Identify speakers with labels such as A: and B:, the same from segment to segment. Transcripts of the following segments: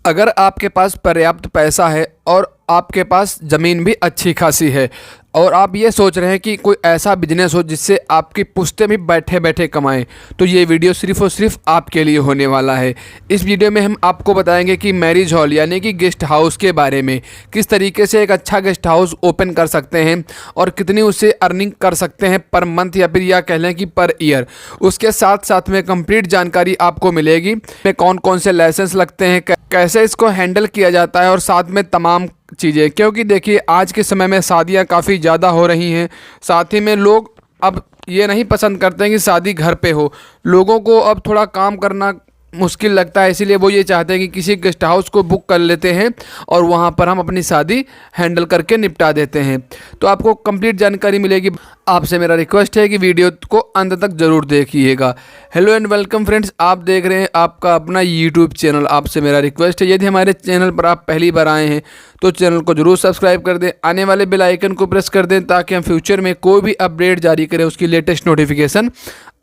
A: अगर आपके पास पर्याप्त पैसा है और आपके पास ज़मीन भी अच्छी खासी है और आप ये सोच रहे हैं कि कोई ऐसा बिजनेस हो जिससे आपकी पुश्तें भी बैठे बैठे कमाएं, तो ये वीडियो सिर्फ़ और सिर्फ आपके लिए होने वाला है। इस वीडियो में हम आपको बताएंगे कि मैरिज हॉल यानी कि गेस्ट हाउस के बारे में, किस तरीके से एक अच्छा गेस्ट हाउस ओपन कर सकते हैं और कितनी उससे अर्निंग कर सकते हैं पर मंथ या फिर या कह लें कि पर ईयर। उसके साथ साथ में कंप्लीट जानकारी आपको मिलेगी में कौन कौन से लाइसेंस लगते हैं, कैसे इसको हैंडल किया जाता है और साथ में तमाम चीज़ें। क्योंकि देखिए आज के समय में शादियां काफ़ी ज़्यादा हो रही हैं, साथ ही में लोग अब ये नहीं पसंद करते हैं कि शादी घर पे हो। लोगों को अब थोड़ा काम करना मुश्किल लगता है, इसीलिए वो ये चाहते हैं कि किसी गेस्ट हाउस को बुक कर लेते हैं और वहाँ पर हम अपनी शादी हैंडल करके निपटा देते हैं। तो आपको कंप्लीट जानकारी मिलेगी। आपसे मेरा रिक्वेस्ट है कि वीडियो को अंत तक ज़रूर देखिएगा। हेलो एंड वेलकम फ्रेंड्स, आप देख रहे हैं आपका अपना यूट्यूब चैनल। आपसे मेरा रिक्वेस्ट है, यदि हमारे चैनल पर आप पहली बार आए हैं तो चैनल को ज़रूर सब्सक्राइब कर दें, आने वाले बेल आइकन को प्रेस कर दें ताकि हम फ्यूचर में कोई भी अपडेट जारी करें उसकी लेटेस्ट नोटिफिकेशन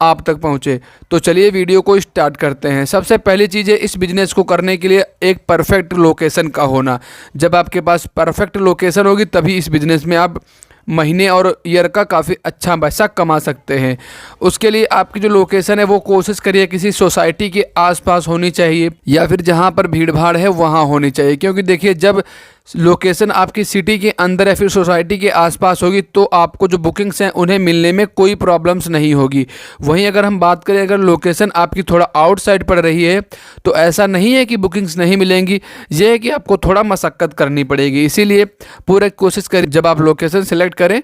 A: आप तक पहुंचे। तो चलिए वीडियो को स्टार्ट करते हैं। सबसे पहली चीज़ है इस बिज़नेस को करने के लिए एक परफेक्ट लोकेशन का होना। जब आपके पास परफेक्ट लोकेशन होगी तभी इस बिज़नेस में आप महीने और ईयर का काफ़ी अच्छा पैसा कमा सकते हैं। उसके लिए आपकी जो लोकेशन है वो कोशिश करिए किसी सोसाइटी के आसपास होनी चाहिए या फिर जहाँ पर भीड़ भाड़ है वहाँ होनी चाहिए। क्योंकि देखिए जब लोकेशन आपकी सिटी के अंदर या फिर सोसाइटी के आसपास होगी तो आपको जो बुकिंग्स हैं उन्हें मिलने में कोई प्रॉब्लम्स नहीं होगी। वहीं अगर हम बात करें अगर लोकेशन आपकी थोड़ा आउटसाइड पड़ रही है तो ऐसा नहीं है कि बुकिंग्स नहीं मिलेंगी, ये है कि आपको थोड़ा मशक्क़त करनी पड़ेगी। इसीलिए पूरी कोशिश करें जब आप लोकेशन सेलेक्ट करें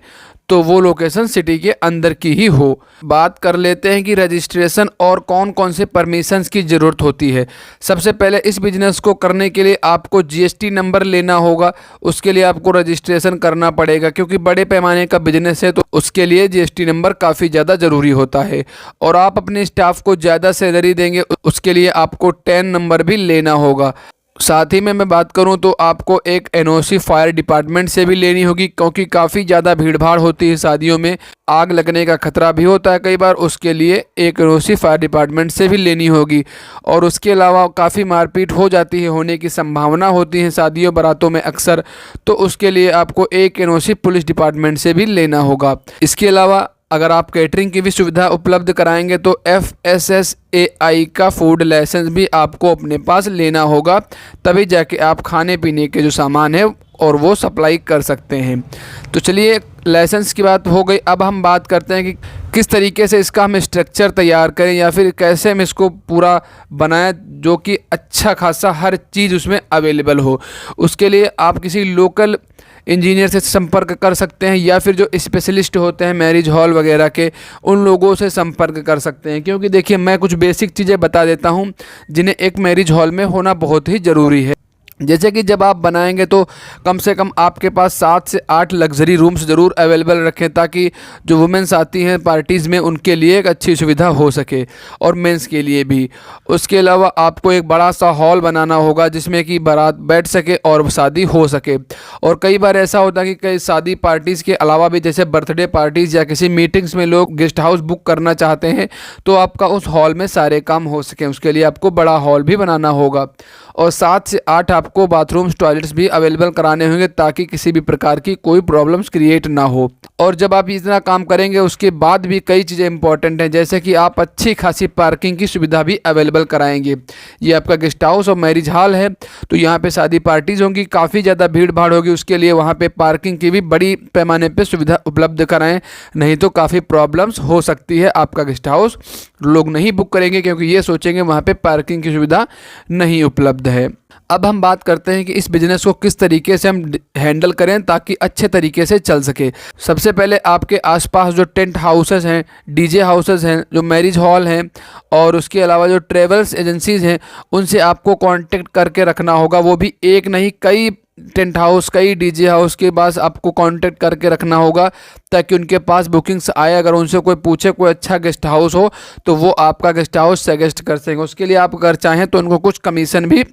A: तो वो लोकेशन सिटी के अंदर की ही हो। बात कर लेते हैं कि रजिस्ट्रेशन और कौन कौन से परमिशंस की ज़रूरत होती है। सबसे पहले इस बिज़नेस को करने के लिए आपको जीएसटी नंबर लेना होगा, उसके लिए आपको रजिस्ट्रेशन करना पड़ेगा। क्योंकि बड़े पैमाने का बिजनेस है तो उसके लिए जीएसटी नंबर काफ़ी ज़्यादा ज़रूरी होता है। और आप अपने स्टाफ को ज़्यादा सैलरी देंगे उसके लिए आपको 10 नंबर भी लेना होगा। साथ ही में मैं बात करूं तो आपको एक एनओसी फायर डिपार्टमेंट से भी लेनी होगी, क्योंकि काफ़ी ज़्यादा भीड़ भाड़ होती है शादियों में, आग लगने का खतरा भी होता है कई बार। उसके लिए एक एनओसी फायर डिपार्टमेंट से भी लेनी होगी। और उसके अलावा काफ़ी मारपीट हो जाती है, होने की संभावना होती है शादियों बारातों में अक्सर, तो उसके लिए आपको एक एनओसी पुलिस डिपार्टमेंट से भी लेना होगा। इसके अलावा अगर आप कैटरिंग की भी सुविधा उपलब्ध कराएंगे तो FSSAI का फूड लाइसेंस भी आपको अपने पास लेना होगा, तभी जाके आप खाने पीने के जो सामान है और वो सप्लाई कर सकते हैं। तो चलिए लाइसेंस की बात हो गई, अब हम बात करते हैं कि किस तरीके से इसका हम स्ट्रक्चर तैयार करें या फिर कैसे हम इसको पूरा बनाएं जो कि अच्छा खासा हर चीज़ उसमें अवेलेबल हो। उसके लिए आप किसी लोकल इंजीनियर से संपर्क कर सकते हैं या फिर जो स्पेशलिस्ट होते हैं मैरिज हॉल वगैरह के, उन लोगों से संपर्क कर सकते हैं। क्योंकि देखिए मैं कुछ बेसिक चीज़ें बता देता हूं जिन्हें एक मैरिज हॉल में होना बहुत ही ज़रूरी है। जैसे कि जब आप बनाएंगे तो कम से कम आपके पास 7 से 8 लग्जरी रूम्स ज़रूर अवेलेबल रखें, ताकि जो वुमेंस आती हैं पार्टीज़ में उनके लिए एक अच्छी सुविधा हो सके और मेंस के लिए भी। उसके अलावा आपको एक बड़ा सा हॉल बनाना होगा जिसमें कि बारात बैठ सके और शादी हो सके। और कई बार ऐसा होता है कि कई शादी पार्टीज़ के अलावा भी जैसे बर्थडे पार्टीज़ या किसी मीटिंग्स में लोग गेस्ट हाउस बुक करना चाहते हैं तो आपका उस हॉल में सारे काम हो सकें, उसके लिए आपको बड़ा हॉल भी बनाना होगा। और 7 से 8 आपको बाथरूम्स टॉयलेट्स भी अवेलेबल कराने होंगे ताकि किसी भी प्रकार की कोई प्रॉब्लम्स क्रिएट ना हो। और जब आप इतना काम करेंगे उसके बाद भी कई चीज़ें इंपॉर्टेंट हैं, जैसे कि आप अच्छी खासी पार्किंग की सुविधा भी अवेलेबल कराएंगे। ये आपका गेस्ट हाउस और मैरिज हॉल है तो यहाँ पे शादी पार्टीज़ होंगी, काफ़ी ज़्यादा भीड़ भाड़ होगी, उसके लिए वहाँ पे पार्किंग की भी बड़ी पैमाने पे सुविधा उपलब्ध कराएं, नहीं तो काफ़ी प्रॉब्लम्स हो सकती है। आपका गेस्ट हाउस लोग नहीं बुक करेंगे क्योंकि ये सोचेंगे वहाँ पे पार्किंग की सुविधा नहीं उपलब्ध है। अब हम बात करते हैं कि इस बिज़नेस को किस तरीके से हम हैंडल करें ताकि अच्छे तरीके से चल सके। सबसे पहले आपके आसपास जो टेंट हाउसेस हैं, डीजे हाउसेस हैं, जो मैरिज हॉल हैं और उसके अलावा जो ट्रेवल्स एजेंसीज़ हैं उनसे आपको कांटेक्ट करके रखना होगा। वो भी एक नहीं कई टेंट हाउस, कई डीजे हाउस के पास आपको कांटेक्ट करके रखना होगा ताकि उनके पास बुकिंग्स आए। अगर उनसे कोई पूछे कोई अच्छा गेस्ट हाउस हो तो वो आपका गेस्ट हाउस सजेस्ट कर सकेंगे। उसके लिए आप अगर चाहें तो उनको कुछ कमीशन भी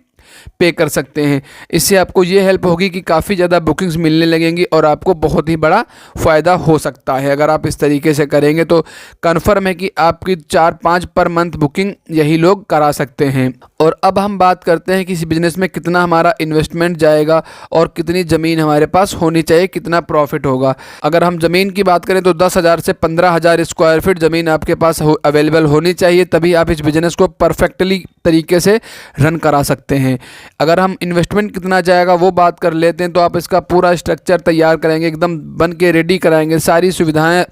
A: पे कर सकते हैं। इससे आपको ये हेल्प होगी कि काफ़ी ज़्यादा बुकिंग्स मिलने लगेंगी और आपको बहुत ही बड़ा फ़ायदा हो सकता है। अगर आप इस तरीके से करेंगे तो कन्फर्म है कि आपकी 4-5 पर मंथ बुकिंग यही लोग करा सकते हैं। और अब हम बात करते हैं कि इस बिज़नेस में कितना हमारा इन्वेस्टमेंट जाएगा और कितनी ज़मीन हमारे पास होनी चाहिए, कितना प्रॉफिट होगा। अगर हम ज़मीन की बात करें तो 10,000 से 15,000 स्क्वायर फीट ज़मीन आपके पास अवेलेबल होनी चाहिए, तभी आप इस बिज़नेस को परफेक्टली तरीके से रन करा सकते हैं। अगर हम इन्वेस्टमेंट कितना जाएगा वो बात कर लेते हैं, तो आप इसका पूरा स्ट्रक्चर तैयार कराएंगे, एकदम बन के रेडी कराएंगे, सारी सुविधाएँ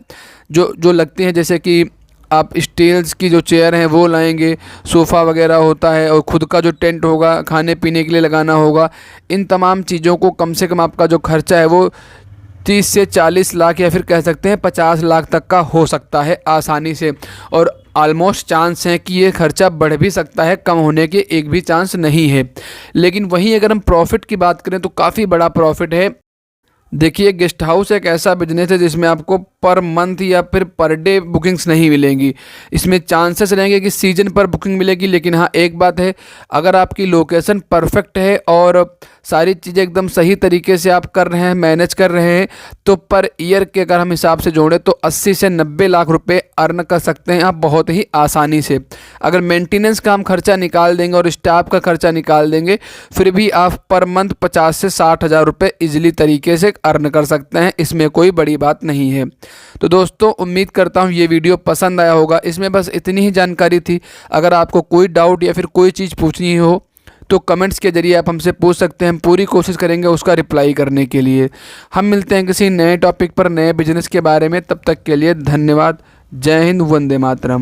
A: जो लगती हैं, जैसे कि आप स्टील्स की जो चेयर हैं वो लाएंगे, सोफ़ा वगैरह होता है, और ख़ुद का जो टेंट होगा खाने पीने के लिए लगाना होगा। इन तमाम चीज़ों को कम से कम आपका जो खर्चा है वो 30 से 40 लाख या फिर कह सकते हैं 50 लाख तक का हो सकता है आसानी से। और ऑलमोस्ट चांस है कि ये खर्चा बढ़ भी सकता है, कम होने के एक भी चांस नहीं है। लेकिन वहीं अगर हम प्रॉफिट की बात करें तो काफ़ी बड़ा प्रॉफिट है। देखिए, गेस्ट हाउस एक ऐसा बिजनेस है जिसमें आपको पर मंथ या फिर पर डे बुकिंग्स नहीं मिलेंगी। इसमें चांसेस रहेंगे कि सीजन पर बुकिंग मिलेगी, लेकिन हाँ एक बात है, अगर आपकी लोकेशन परफेक्ट है और सारी चीज़ें एकदम सही तरीके से आप कर रहे हैं, मैनेज कर रहे हैं, तो पर ईयर के अगर हम हिसाब से जोड़ें तो 80 से 90 लाख रुपए अर्न कर सकते हैं आप बहुत ही आसानी से। अगर मेंटेनेंस का हम खर्चा निकाल देंगे और स्टाफ का खर्चा निकाल देंगे, फिर भी आप पर मंथ 50 से 60 हज़ार रुपये ईजिली तरीके से अर्न कर सकते हैं। इसमें कोई बड़ी बात नहीं है। तो दोस्तों, उम्मीद करता हूँ ये वीडियो पसंद आया होगा। इसमें बस इतनी ही जानकारी थी। अगर आपको कोई डाउट या फिर कोई चीज़ पूछनी हो तो कमेंट्स के जरिए आप हमसे पूछ सकते हैं। हम पूरी कोशिश करेंगे उसका रिप्लाई करने के लिए। हम मिलते हैं किसी नए टॉपिक पर, नए बिजनेस के बारे में। तब तक के लिए धन्यवाद। जय हिंद, वंदे मातरम।